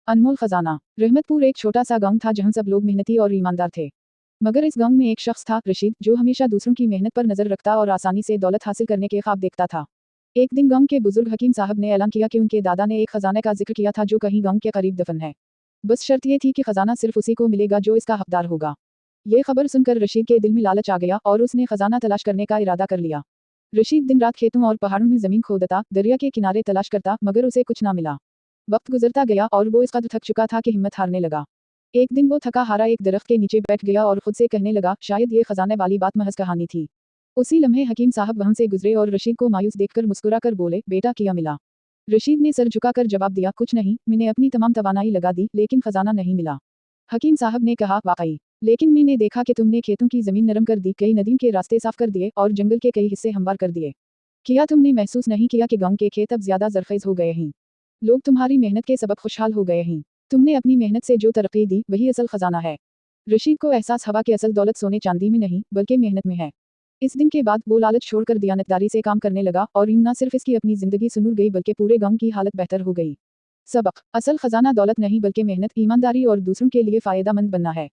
अनमोल खजाना। रहमतपुर एक छोटा सा गांव था जहां सब लोग मेहनती और ईमानदार थे। मगर इस गांव में एक शख्स था, रशीद, जो हमेशा दूसरों की मेहनत पर नजर रखता और आसानी से दौलत हासिल करने के ख्वाब देखता था। एक दिन गांव के बुजुर्ग हकीम साहब ने ऐलान किया कि उनके दादा ने एक खजाने का जिक्र किया था जो कहीं गांव के करीब दफन है। बस शर्त यह थी कि खजाना सिर्फ उसी को मिलेगा जो इसका हकदार होगा। ये खबर सुनकर रशीद के दिल में लालच आ गया और उसने खजाना तलाश करने का इरादा कर लिया। रशीद दिन रात खेतों और पहाड़ों में जमीन खोदता, दरिया के किनारे तलाश करता, मगर उसे कुछ ना मिला। वक्त गुजरता गया और वो इस कदर थक चुका था कि हिम्मत हारने लगा। एक दिन वो थका हारा एक दरख्त के नीचे बैठ गया और खुद से कहने लगा, शायद ये खजाने वाली बात महज कहानी थी। उसी लम्हे हकीम साहब वहां से गुजरे और रशीद को मायूस देखकर मुस्कुराकर बोले, बेटा क्या मिला? रशीद ने सर झुकाकर जवाब दिया, कुछ नहीं, मैंने अपनी तमाम तवानाई लगा दी लेकिन खजाना नहीं मिला। हकीम साहब ने कहा, वाकई? लेकिन मैंने देखा कि तुमने खेतों की जमीन नरम कर दी, कई नदियों के रास्ते साफ कर दिए और जंगल के कई हिस्से हमवार कर दिए। क्या तुमने महसूस नहीं किया कि गांव के खेत अब ज्यादा जरखेज हो गए हैं? लोग तुम्हारी मेहनत के सबब खुशहाल हो गए हैं। तुमने अपनी मेहनत से जो तरक्की दी वही असल खजाना है। रशीद को एहसास हुआ कि असल दौलत सोने चांदी में नहीं बल्कि मेहनत में है। इस दिन के बाद वो लालच छोड़कर दियानतदारी से काम करने लगा और यूं न सिर्फ इसकी अपनी जिंदगी सुनूर गई बल्कि पूरे गांव की हालत बेहतर हो गई। सबक: असल खजाना दौलत नहीं बल्कि मेहनत, ईमानदारी और दूसरों के लिए फायदेमंद बनना है।